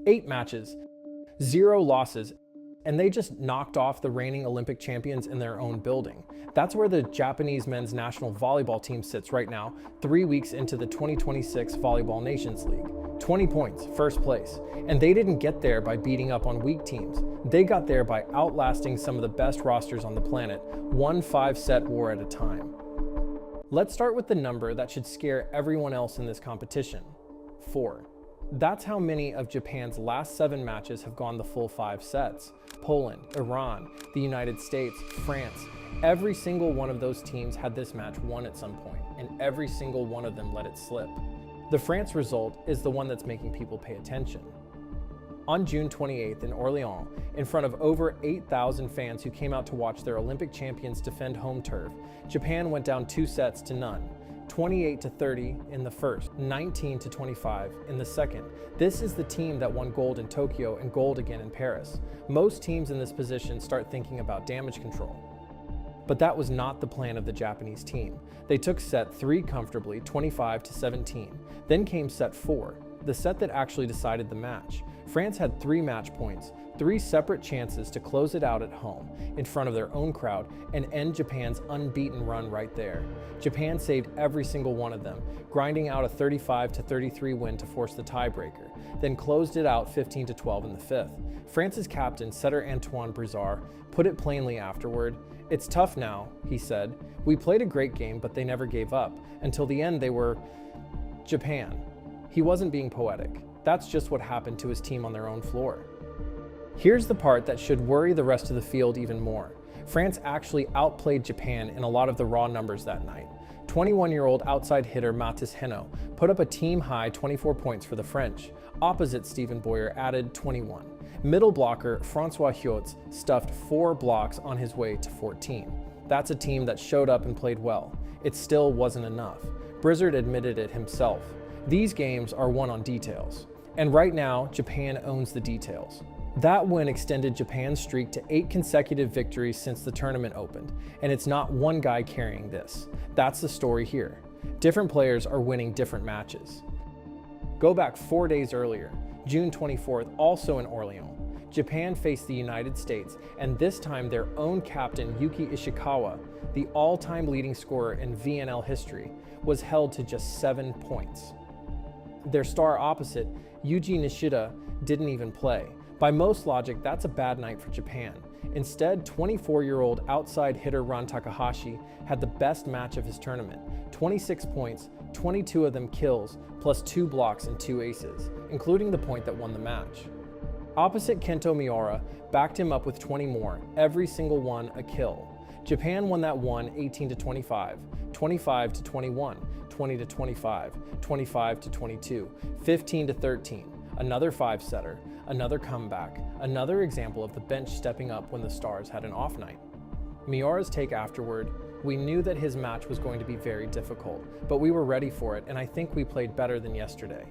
8 matches, 0 losses, and they just knocked off the reigning Olympic champions in their own building. That's where the Japanese men's national volleyball team sits right now, 3 weeks into the 2026 Volleyball Nations League. 20 points, first place. And they didn't get there by beating up on weak teams. They got there by outlasting some of the best rosters on the planet, one 5-set war at a time. Let's start with the number that should scare everyone else in this competition: 4. That's how many of Japan's last 7 matches have gone the full 5 sets. Poland, Iran, the United States, France. Every single one of those teams had this match won at some point, and every single one of them let it slip. The France result is the one that's making people pay attention. On June 28th in Orléans, in front of over 8,000 fans who came out to watch their Olympic champions defend home turf, Japan went down 2 sets to none. 28-30 in the first, 19-25 in the second. This is the team that won gold in Tokyo and gold again in Paris. Most teams in this position start thinking about damage control. But that was not the plan of the Japanese team. They took set 3 comfortably, 25-17. Then came set 4, the set that actually decided the match. France had 3 match points, 3 separate chances to close it out at home, in front of their own crowd, and end Japan's unbeaten run right there. Japan saved every single one of them, grinding out a 35-33 win to force the tiebreaker, then closed it out 15-12 in the 5th. France's captain, setter Antoine Brizard, put it plainly afterward. "It's tough now," he said. "We played a great game, but they never gave up. Until the end, they were Japan." He wasn't being poetic. That's just what happened to his team on their own floor. Here's the part that should worry the rest of the field even more. France actually outplayed Japan in a lot of the raw numbers that night. 21-year-old outside hitter Mathis Henault put up a team-high 24 points for the French. Opposite Stephen Boyer added 21. Middle blocker Francois Huot stuffed 4 blocks on his way to 14. That's a team that showed up and played well. It still wasn't enough. Brizard admitted it himself. These games are won on details. And right now, Japan owns the details. That win extended Japan's streak to 8 consecutive victories since the tournament opened, and it's not one guy carrying this. That's the story here. Different players are winning different matches. Go back 4 days earlier, June 24th, also in Orléans. Japan faced the United States, and this time their own captain Yuki Ishikawa, the all-time leading scorer in VNL history, was held to just 7 points. Their star opposite, Yuji Nishida, didn't even play. By most logic, that's a bad night for Japan. Instead, 24-year-old outside hitter Ran Takahashi had the best match of his tournament. 26 points, 22 of them kills, plus 2 blocks and 2 aces, including the point that won the match. Opposite Kento Miura backed him up with 20 more, every single one a kill. Japan won that one 18-25, 25-21, 20-25, 25-22, 15-13. Another 5-setter, another comeback, another example of the bench stepping up when the stars had an off night. Miura's take afterward: "We knew that his match was going to be very difficult, but we were ready for it, and I think we played better than yesterday."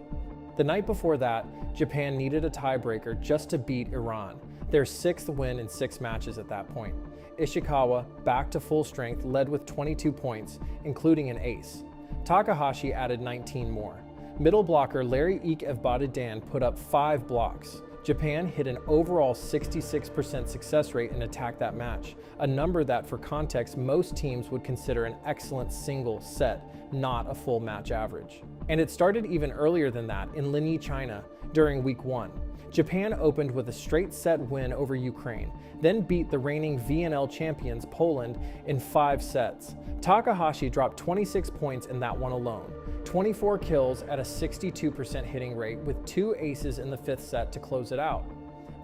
The night before that, Japan needed a tiebreaker just to beat Iran, their 6th win in 6 matches at that point. Ishikawa, back to full strength, led with 22 points, including an ace. Takahashi added 19 more. Middle blocker Larry Ikevbadidan put up 5 blocks. Japan hit an overall 66% success rate in attack that match, a number that, for context, most teams would consider an excellent single set, not a full match average. And it started even earlier than that in Linyi, China, during week 1. Japan opened with a straight set win over Ukraine, then beat the reigning VNL champions Poland in 5 sets. Takahashi dropped 26 points in that one alone. 24 kills at a 62% hitting rate with 2 aces in the 5th set to close it out.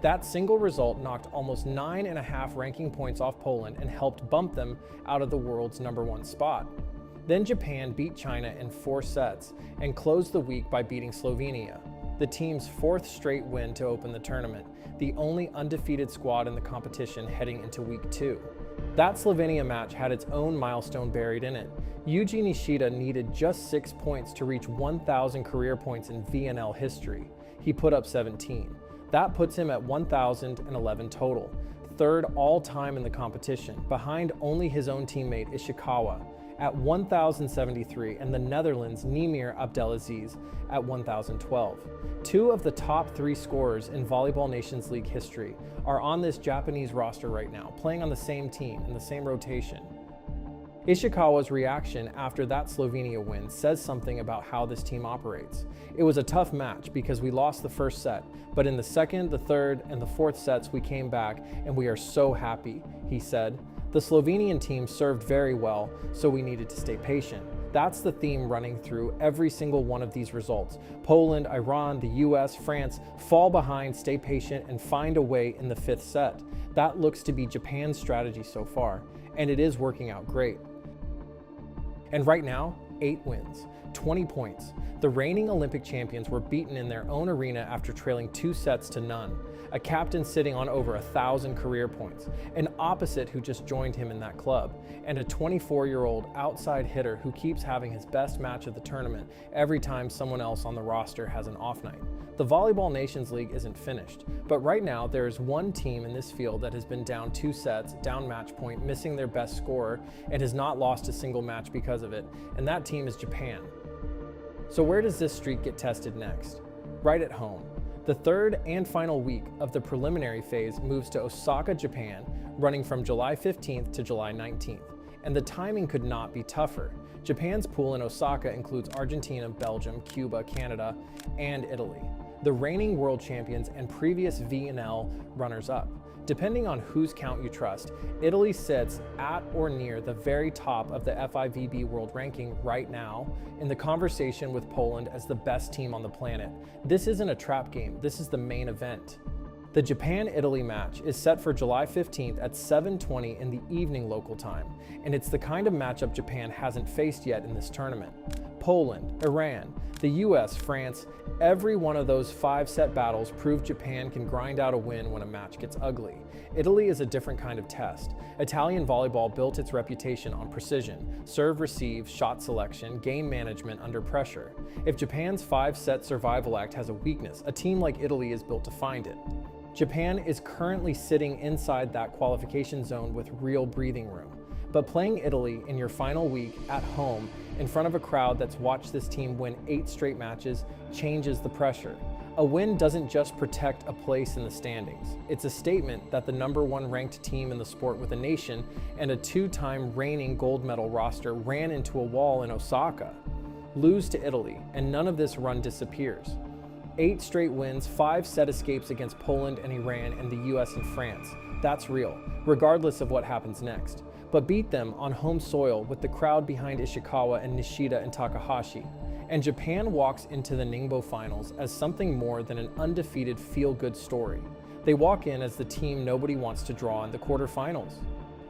That single result knocked almost 9.5 ranking points off Poland and helped bump them out of the world's #1 spot. Then Japan beat China in 4 sets and closed the week by beating Slovenia, the team's 4th straight win to open the tournament, the only undefeated squad in the competition heading into week 2. That Slovenia match had its own milestone buried in it. Yuji Nishida needed just 6 points to reach 1,000 career points in VNL history. He put up 17. That puts him at 1,011 total, 3rd all-time in the competition, behind only his own teammate Ishikawa. at 1,073 and the Netherlands' Nimir Abdelaziz at 1,012. Two of the top 3 scorers in Volleyball Nations League history are on this Japanese roster right now, playing on the same team in the same rotation. Ishikawa's reaction after that Slovenia win says something about how this team operates. It was a tough match because we lost the first set, but in the second, the third, and the fourth sets we came back and we are so happy, he said. The Slovenian team served very well, so we needed to stay patient. That's the theme running through every single one of these results. Poland, Iran, the US, France fall behind, stay patient, and find a way in the 5th set. That looks to be Japan's strategy so far, and it is working out great. And right now, 8 wins, 20 points. The reigning Olympic champions were beaten in their own arena after trailing 2 sets to none. A captain sitting on over 1,000 career points, an opposite who just joined him in that club, and a 24-year-old outside hitter who keeps having his best match of the tournament every time someone else on the roster has an off night. The Volleyball Nations League isn't finished, but right now there is one team in this field that has been down 2 sets, down match point, missing their best scorer, and has not lost a single match because of it, and that team is Japan. So where does this streak get tested next? Right at home. The third and final week of the preliminary phase moves to Osaka, Japan, running from July 15th to July 19th, and the timing could not be tougher. Japan's pool in Osaka includes Argentina, Belgium, Cuba, Canada, and Italy, the reigning world champions and previous VNL runners-up. Depending on whose count you trust, Italy sits at or near the very top of the FIVB world ranking right now, in the conversation with Poland as the best team on the planet. This isn't a trap game, this is the main event. The Japan-Italy match is set for July 15th at 7:20 in the evening local time, and it's the kind of matchup Japan hasn't faced yet in this tournament. Poland, Iran, the US, France, every one of those 5-set battles proved Japan can grind out a win when a match gets ugly. Italy is a different kind of test. Italian volleyball built its reputation on precision, serve receive, shot selection, game management under pressure. If Japan's 5-set survival act has a weakness, a team like Italy is built to find it. Japan is currently sitting inside that qualification zone with real breathing room. But playing Italy in your final week at home in front of a crowd that's watched this team win 8 straight matches changes the pressure. A win doesn't just protect a place in the standings. It's a statement that the #1 ranked team in the sport with a nation and a 2-time reigning gold medal roster ran into a wall in Osaka. Lose to Italy, and none of this run disappears. 8 straight wins, 5-set escapes against Poland and Iran and the US and France. That's real, regardless of what happens next. But beat them on home soil with the crowd behind Ishikawa and Nishida and Takahashi. And Japan walks into the Ningbo finals as something more than an undefeated feel-good story. They walk in as the team nobody wants to draw in the quarterfinals.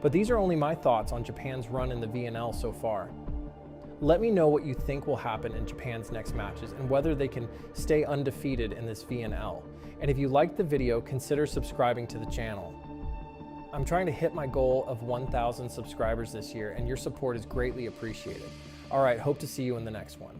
But these are only my thoughts on Japan's run in the VNL so far. Let me know what you think will happen in Japan's next matches and whether they can stay undefeated in this VNL. And if you liked the video, consider subscribing to the channel. I'm trying to hit my goal of 1,000 subscribers this year, and your support is greatly appreciated. All right, hope to see you in the next one.